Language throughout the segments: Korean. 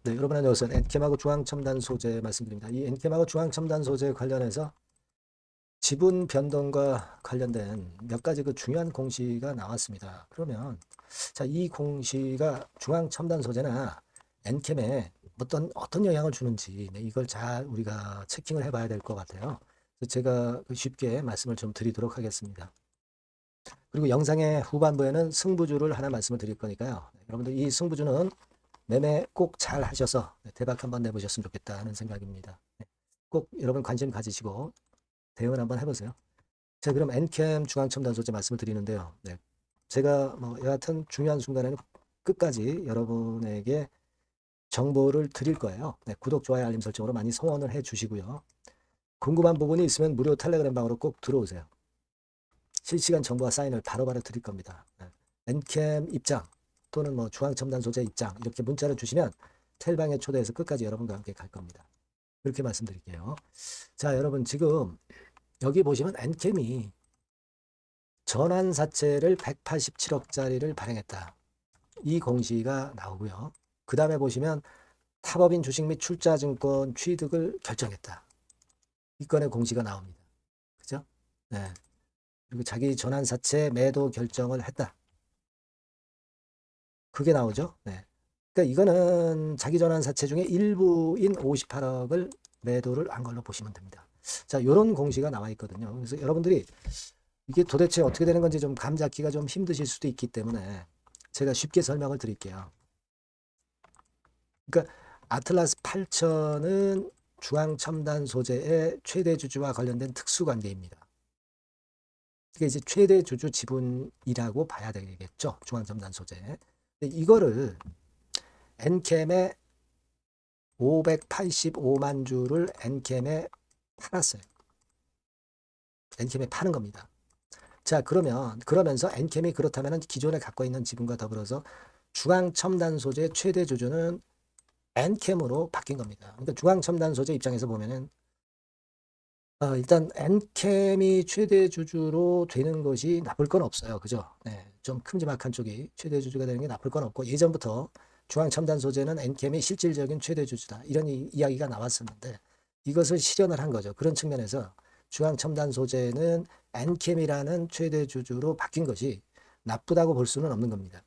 네, 여러분 안녕하세요. 엔캠하고 중앙첨단 소재 말씀드립니다. 이 엔캠하고 중앙첨단 소재 관련해서 지분 변동과 관련된 몇 가지 그 중요한 공시가 나왔습니다. 그러면 자, 이 공시가 중앙첨단 소재나 엔캠에 어떤 영향을 주는지 네, 이걸 잘 우리가 체킹을 해봐야 될 것 같아요. 그래서 제가 쉽게 말씀을 좀 드리도록 하겠습니다. 그리고 영상의 후반부에는 승부주를 하나 말씀을 드릴 거니까요. 네, 여러분들 이 승부주는 매매 꼭 잘 하셔서 대박 한번 내보셨으면 좋겠다 하는 생각입니다. 네, 꼭 여러분 관심 가지시고 대응을 한번 해보세요. 자, 그럼 엔캠 중앙첨단 소재 말씀을 드리는데요. 네, 제가 뭐 여하튼 중요한 순간에는 끝까지 여러분에게 정보를 드릴 거예요. 네, 구독, 좋아요, 알림 설정으로 많이 성원을 해 주시고요. 궁금한 부분이 있으면 무료 텔레그램 방으로 꼭 들어오세요. 실시간 정보와 사인을 바로바로 드릴 겁니다. 네, 엔캠 입장 또는 뭐 중앙첨단 소재 입장 이렇게 문자를 주시면 텔방에 초대해서 끝까지 여러분과 함께 갈 겁니다. 그렇게 말씀드릴게요. 자, 여러분 지금 여기 보시면 엔캠이 전환사채를 187억짜리를 발행했다. 이 공시가 나오고요. 그 다음에 보시면 타법인 주식 및 출자증권 취득을 결정했다. 이 건의 공시가 나옵니다. 그죠? 네. 그리고 자기 전환사채 매도 결정을 했다. 그게 나오죠. 네. 그러니까 이거는 자기 전환사채 중에 일부인 58억을 매도를 한 걸로 보시면 됩니다. 자, 이런 공시가 나와 있거든요. 그래서 여러분들이 이게 도대체 어떻게 되는 건지 좀 감 잡기가 좀 힘드실 수도 있기 때문에 제가 쉽게 설명을 드릴게요. 그러니까 아틀라스 8000은 중앙첨단 소재의 최대 주주와 관련된 특수관계입니다. 이게 이제 최대 주주 지분이라고 봐야 되겠죠. 중앙첨단 소재. 이거를 엔캠에 585만 주를 엔캠에 팔았어요. 엔캠에 파는 겁니다. 자, 그러면서 엔캠이 그렇다면 기존에 갖고 있는 지분과 더불어서 중앙첨단 소재 최대 주주는 엔캠으로 바뀐 겁니다. 그러니까 중앙첨단 소재 입장에서 보면은 일단 엔캠이 최대 주주로 되는 것이 나쁠 건 없어요. 그죠? 네, 좀 큼지막한 쪽이 최대 주주가 되는 게 나쁠 건 없고 예전부터 중앙첨단 소재는 엔캠이 실질적인 최대 주주다. 이런 이야기가 나왔었는데 이것을 실현을 한 거죠. 그런 측면에서 중앙첨단 소재는 엔캠이라는 최대 주주로 바뀐 것이 나쁘다고 볼 수는 없는 겁니다.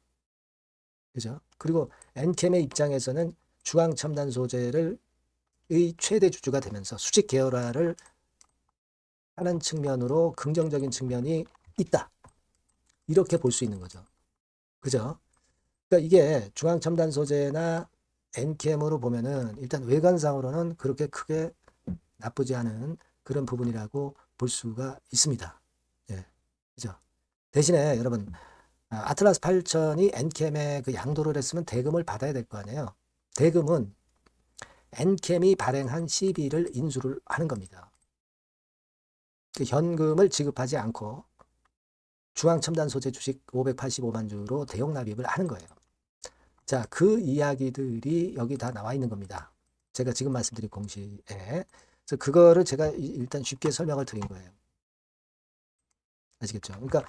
그죠? 그리고 엔캠의 입장에서는 중앙첨단 소재를 의 최대 주주가 되면서 수직 계열화를 하는 측면으로 긍정적인 측면이 있다. 이렇게 볼 수 있는 거죠. 그죠? 그러니까 이게 중앙첨단 소재나 엔캠으로 보면은 일단 외관상으로는 그렇게 크게 나쁘지 않은 그런 부분이라고 볼 수가 있습니다. 예. 그죠? 대신에 여러분 아틀라스 8000이 엔캠에 그 양도를 했으면 대금을 받아야 될 거 아니에요. 대금은 엔캠이 발행한 CB를 인수를 하는 겁니다. 그 현금을 지급하지 않고 중앙첨단 소재 주식 585만 주로 대형 납입을 하는 거예요. 자, 그 이야기들이 여기 다 나와 있는 겁니다. 제가 지금 말씀드린 공시에. 그래서 그거를 제가 일단 쉽게 설명을 드린 거예요. 아시겠죠? 그러니까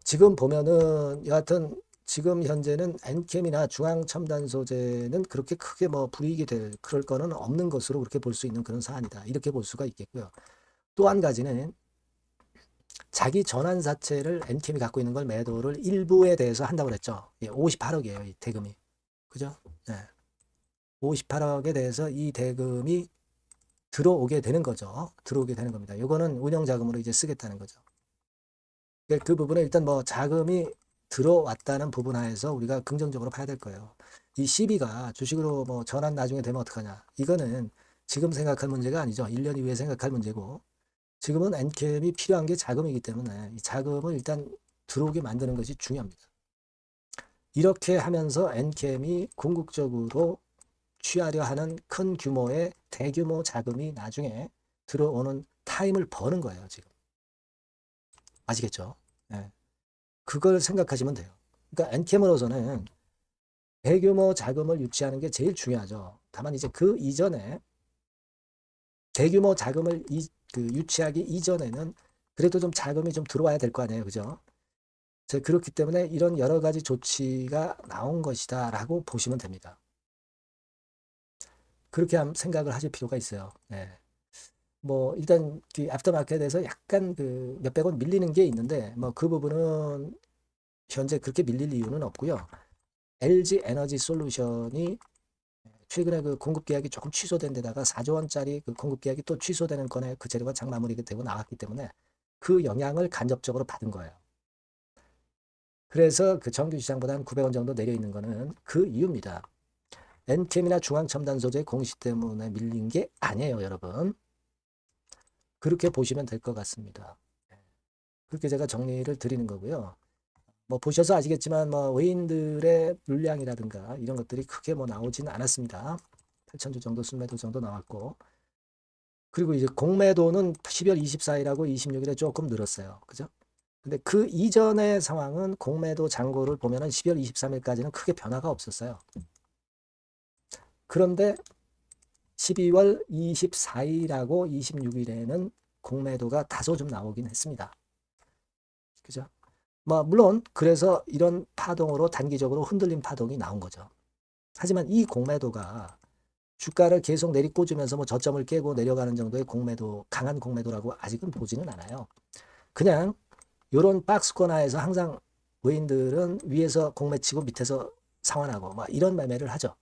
지금 보면은 여하튼 지금 현재는 엔캠이나 중앙첨단 소재는 그렇게 크게 뭐 불이익이 될 그럴 거는 없는 것으로 그렇게 볼 수 있는 그런 사안이다. 이렇게 볼 수가 있겠고요. 또 한 가지는 자기 전환사채를 엔캠이 갖고 있는 걸 매도를 일부에 대해서 한다고 그랬죠. 58억이에요. 이 대금이. 그죠? 네. 58억에 대해서 이 대금이 들어오게 되는 거죠. 들어오게 되는 겁니다. 이거는 운영자금으로 이제 쓰겠다는 거죠. 그 부분은 일단 뭐 자금이 들어왔다는 부분 하에서 우리가 긍정적으로 봐야 될 거예요. 이 CB가 주식으로 뭐 전환 나중에 되면 어떡하냐. 이거는 지금 생각할 문제가 아니죠. 1년 이후에 생각할 문제고 지금은 엔캠이 필요한 게 자금이기 때문에 이 자금을 일단 들어오게 만드는 것이 중요합니다. 이렇게 하면서 엔캠이 궁극적으로 취하려 하는 큰 규모의 대규모 자금이 나중에 들어오는 타임을 버는 거예요, 지금. 아시겠죠? 네. 그걸 생각하시면 돼요. 그러니까 엔캠으로서는 대규모 자금을 유치하는 게 제일 중요하죠. 다만 이제 그 이전에 대규모 자금을 유치하기 이전에는 그래도 좀 자금이 좀 들어와야 될 거 아니에요. 그죠? 그렇기 때문에 이런 여러 가지 조치가 나온 것이다라고 보시면 됩니다. 그렇게 생각을 하실 필요가 있어요. 예. 뭐 일단 그 애프터마켓에서 약간 그 몇백 원 밀리는 게 있는데 뭐 그 부분은 현재 그렇게 밀릴 이유는 없고요. LG 에너지 솔루션이 최근에 그 공급 계약이 조금 취소된 데다가 4조 원짜리 그 공급 계약이 또 취소되는 건에 그 재료가 장 마무리가 되고 나왔기 때문에 그 영향을 간접적으로 받은 거예요. 그래서 그 정규 시장보다 한 900원 정도 내려 있는 거는 그 이유입니다. 엔캠이나 중앙첨단 소재 공시 때문에 밀린 게 아니에요, 여러분. 그렇게 보시면 될 것 같습니다. 그렇게 제가 정리를 드리는 거고요. 뭐 보셔서 아시겠지만 뭐 외인들의 물량이라든가 이런 것들이 크게 뭐 나오지는 않았습니다. 8천주 정도 순매도 정도 나왔고, 그리고 이제 공매도는 12월 24일하고 26일에 조금 늘었어요. 그죠? 근데 그 이전의 상황은 공매도 잔고를 보면은 12월 23일까지는 크게 변화가 없었어요. 그런데 12월 24일하고 26일에는 공매도가 다소 좀 나오긴 했습니다. 그죠? 뭐 물론 그래서 이런 파동으로 단기적으로 흔들림 파동이 나온 거죠. 하지만 이 공매도가 주가를 계속 내리꽂으면서 뭐 저점을 깨고 내려가는 정도의 공매도, 강한 공매도라고 아직은 보지는 않아요. 그냥 이런 박스권 하에서 항상 외인들은 위에서 공매치고 밑에서 상환하고 막 이런 매매를 하죠.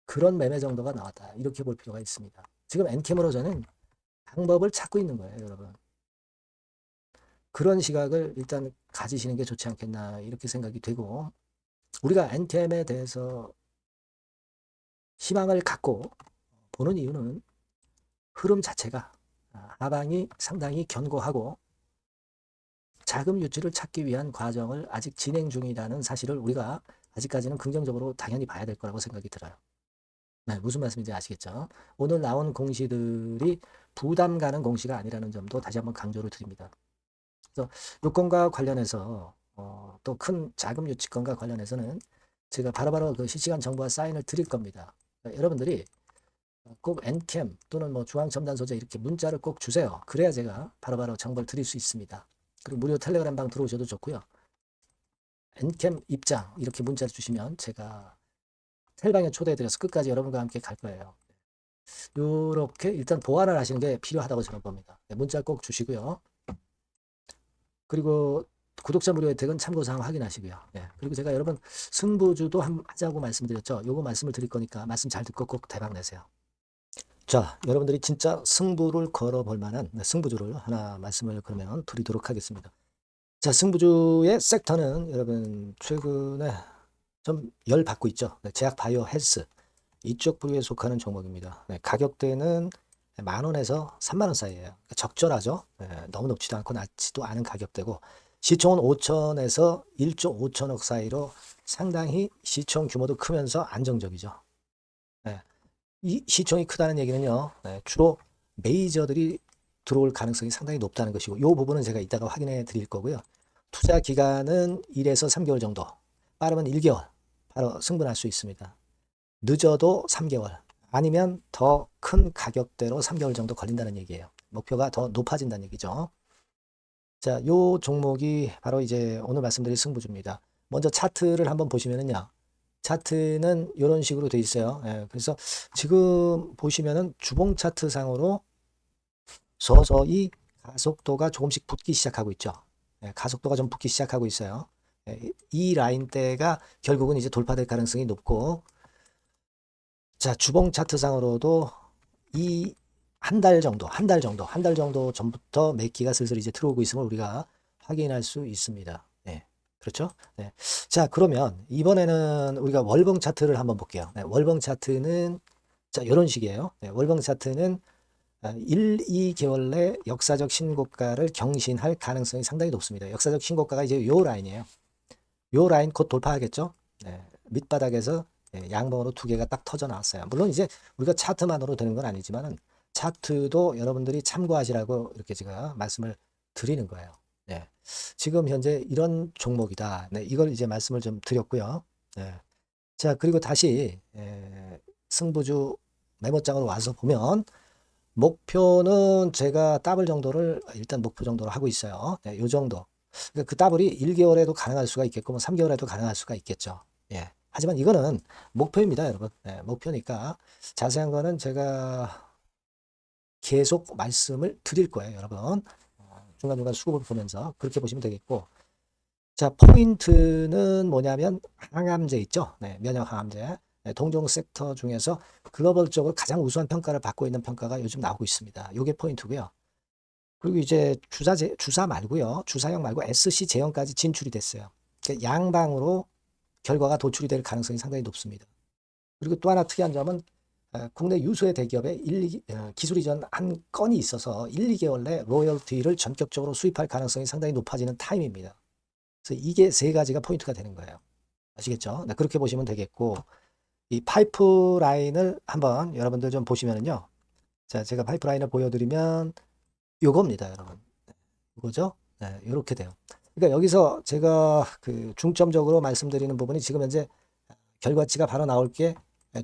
그런 매매 정도가 나왔다. 이렇게 볼 필요가 있습니다. 지금 엔캠으로 저는 방법을 찾고 있는 거예요, 여러분. 그런 시각을 일단 가지시는 게 좋지 않겠나 이렇게 생각이 되고, 우리가 엔캠에 대해서 희망을 갖고 보는 이유는 흐름 자체가 하방이 상당히 견고하고 자금 유치를 찾기 위한 과정을 아직 진행 중이라는 사실을 우리가 아직까지는 긍정적으로 당연히 봐야 될 거라고 생각이 들어요. 네, 무슨 말씀인지 아시겠죠? 오늘 나온 공시들이 부담 가는 공시가 아니라는 점도 다시 한번 강조를 드립니다. 그래서 요건과 관련해서 또 큰 자금 유치건과 관련해서는 제가 바로바로 그 실시간 정보와 사인을 드릴 겁니다. 그러니까 여러분들이 꼭 엔캠 또는 뭐 중앙첨단 소재 이렇게 문자를 꼭 주세요. 그래야 제가 바로바로 정보를 드릴 수 있습니다. 그리고 무료 텔레그램 방 들어오셔도 좋고요. 엔캠 입장 이렇게 문자를 주시면 제가 텔방에 초대해드려서 끝까지 여러분과 함께 갈 거예요. 이렇게 일단 보완을 하시는 게 필요하다고 저는 봅니다. 네, 문자 꼭 주시고요. 그리고 구독자 무료 혜택은 참고사항 확인하시고요. 네, 그리고 제가 여러분 승부주도 하자고 말씀드렸죠. 요거 말씀을 드릴 거니까 말씀 잘 듣고 꼭 대박 내세요. 자, 여러분들이 진짜 승부를 걸어볼 만한 승부주를 하나 말씀을 그러면 드리도록 하겠습니다. 자, 승부주의 섹터는 여러분 최근에 좀 열 받고 있죠. 네, 제약 바이오 헬스 이쪽 부류에 속하는 종목입니다. 네, 가격대는 10,000원에서 30,000원 사이에요. 그러니까 적절하죠. 네, 너무 높지도 않고 낮지도 않은 가격대고 시총은 5천에서 1조 5천억 사이로 상당히 시총 규모도 크면서 안정적이죠. 네, 이 시총이 크다는 얘기는요. 네, 주로 메이저들이 들어올 가능성이 상당히 높다는 것이고 이 부분은 제가 이따가 확인해 드릴 거고요. 투자 기간은 1에서 3개월 정도, 빠르면 1개월 바로 승분할 수 있습니다. 늦어도 3개월 아니면 더 큰 가격대로 3개월 정도 걸린다는 얘기예요. 목표가 더 높아진다는 얘기죠. 자, 요 종목이 바로 이제 오늘 말씀드릴 승부주입니다. 먼저 차트를 한번 보시면은요. 차트는 이런 식으로 돼 있어요. 예, 그래서 지금 보시면은 주봉 차트 상으로 서서히 가속도가 조금씩 붙기 시작하고 있죠. 예, 가속도가 좀 붙기 시작하고 있어요. 예, 이 라인대가 결국은 이제 돌파될 가능성이 높고, 자, 주봉 차트상으로도 이 한 달 정도 전부터 매기가 슬슬 이제 들어오고 있음을 우리가 확인할 수 있습니다. 네, 그렇죠? 네. 자, 그러면 이번에는 우리가 월봉 차트를 한번 볼게요. 네, 월봉 차트는 자, 이런 식이에요. 네, 월봉 차트는 1, 2개월 내 역사적 신고가를 경신할 가능성이 상당히 높습니다. 역사적 신고가가 이제 요 라인이에요. 요 라인 곧 돌파하겠죠? 네, 밑바닥에서 양봉으로 두 개가 딱 터져 나왔어요. 물론 이제 우리가 차트만으로 되는 건 아니지만은 차트도 여러분들이 참고하시라고 이렇게 제가 말씀을 드리는 거예요. 네. 지금 현재 이런 종목이다. 네, 이걸 이제 말씀을 좀 드렸고요. 네. 자, 그리고 다시 승부주 메모장으로 와서 보면 목표는 제가 더블 정도를 일단 목표 정도로 하고 있어요. 네, 요 정도. 그러니까 그 더블이 1개월에도 가능할 수가 있겠고 뭐 3개월에도 가능할 수가 있겠죠. 예. 하지만 이거는 목표입니다, 여러분. 네, 목표니까 자세한 거는 제가 계속 말씀을 드릴 거예요, 여러분. 중간중간 수급을 보면서 그렇게 보시면 되겠고. 자, 포인트는 뭐냐면 항암제 있죠. 네, 면역 항암제. 네, 동종 섹터 중에서 글로벌적으로 가장 우수한 평가를 받고 있는 평가가 요즘 나오고 있습니다. 요게 포인트고요. 그리고 이제 주사 말고요. 주사형 말고 SC 제형까지 진출이 됐어요. 그러니까 양방으로 결과가 도출이 될 가능성이 상당히 높습니다. 그리고 또 하나 특이한 점은 국내 유수의 대기업에 기술 이전 한 건이 있어서 1, 2개월 내 로열티를 전격적으로 수입할 가능성이 상당히 높아지는 타임입니다. 그래서 이게 세 가지가 포인트가 되는 거예요. 아시겠죠? 네, 그렇게 보시면 되겠고, 이 파이프라인을 한번 여러분들 좀 보시면은요. 자, 제가 파이프라인을 보여드리면 요겁니다, 여러분. 이거죠? 네, 이렇게 돼요. 그러니까 여기서 제가 그 중점적으로 말씀드리는 부분이 지금 현재 결과치가 바로 나올 게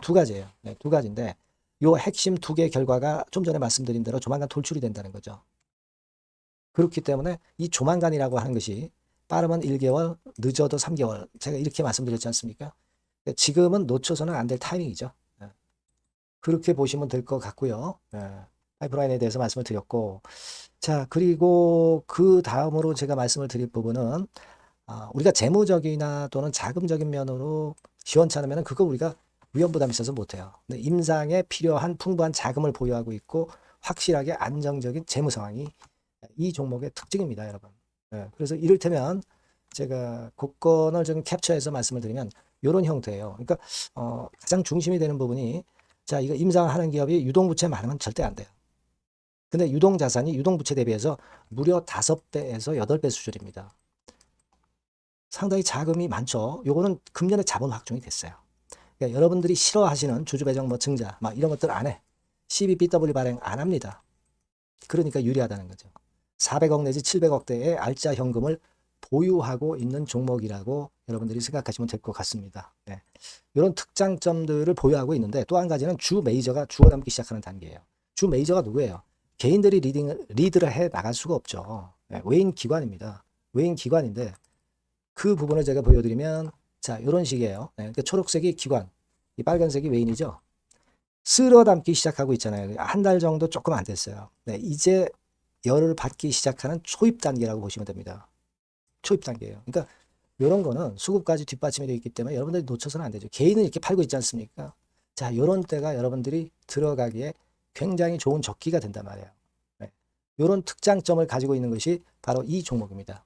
두 가지예요. 네, 두 가지인데 요 핵심 두 개 결과가 좀 전에 말씀드린 대로 조만간 돌출이 된다는 거죠. 그렇기 때문에 이 조만간이라고 하는 것이 빠르면 1개월, 늦어도 3개월. 제가 이렇게 말씀드렸지 않습니까? 지금은 놓쳐서는 안 될 타이밍이죠. 네. 그렇게 보시면 될 것 같고요. 네. 파이프라인에 대해서 말씀을 드렸고, 자, 그리고 그 다음으로 제가 말씀을 드릴 부분은 우리가 재무적이나 또는 자금적인 면으로 시원찮으면 그거 우리가 위험 부담이 있어서 못해요. 근데 임상에 필요한 풍부한 자금을 보유하고 있고 확실하게 안정적인 재무 상황이 이 종목의 특징입니다, 여러분. 네, 그래서 이를테면 제가 곡선을 좀 캡처해서 말씀을 드리면 이런 형태예요. 그러니까 가장 중심이 되는 부분이 자, 이거 임상하는 기업이 유동부채 많으면 절대 안 돼요. 근데 유동자산이 유동부채 대비해서 무려 5배에서 8배 수준입니다. 상당히 자금이 많죠. 요거는 금년에 자본 확정이 됐어요. 그러니까 여러분들이 싫어하시는 주주배정 뭐 증자 막 이런 것들 안 해. CBBW 발행 안 합니다. 그러니까 유리하다는 거죠. 400억 내지 700억대의 알짜 현금을 보유하고 있는 종목이라고 여러분들이 생각하시면 될 것 같습니다. 네. 이런 특장점들을 보유하고 있는데 또 한 가지는 주 메이저가 주워 담기 시작하는 단계예요. 주 메이저가 누구예요? 개인들이 리드를 해 나갈 수가 없죠. 네. 외인 기관입니다. 외인 기관인데 그 부분을 제가 보여드리면 자 이런 식이에요. 네. 그러니까 초록색이 기관, 이 빨간색이 외인이죠. 쓸어 담기 시작하고 있잖아요. 한 달 정도 조금 안 됐어요. 네. 이제 열을 받기 시작하는 초입 단계라고 보시면 됩니다. 초입 단계예요. 그러니까 이런 거는 수급까지 뒷받침이 되어 있기 때문에 여러분들이 놓쳐서는 안 되죠. 개인은 이렇게 팔고 있지 않습니까? 자, 이런 때가 여러분들이 들어가기에 굉장히 좋은 적기가 된단 말이에요. 네. 이런 특장점을 가지고 있는 것이 바로 이 종목입니다.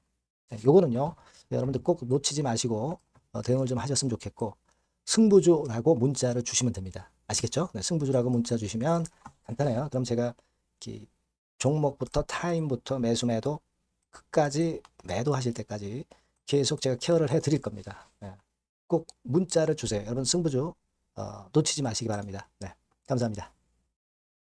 네, 요거는요, 여러분들 꼭 놓치지 마시고 대응을 좀 하셨으면 좋겠고 승부주라고 문자를 주시면 됩니다. 아시겠죠? 네, 승부주라고 문자 주시면 간단해요. 그럼 제가 이렇게 종목부터 타임부터 매수 매도 끝까지 매도하실 때까지 계속 제가 케어를 해 드릴 겁니다. 네. 꼭 문자를 주세요. 여러분 승부주 놓치지 마시기 바랍니다. 네. 감사합니다.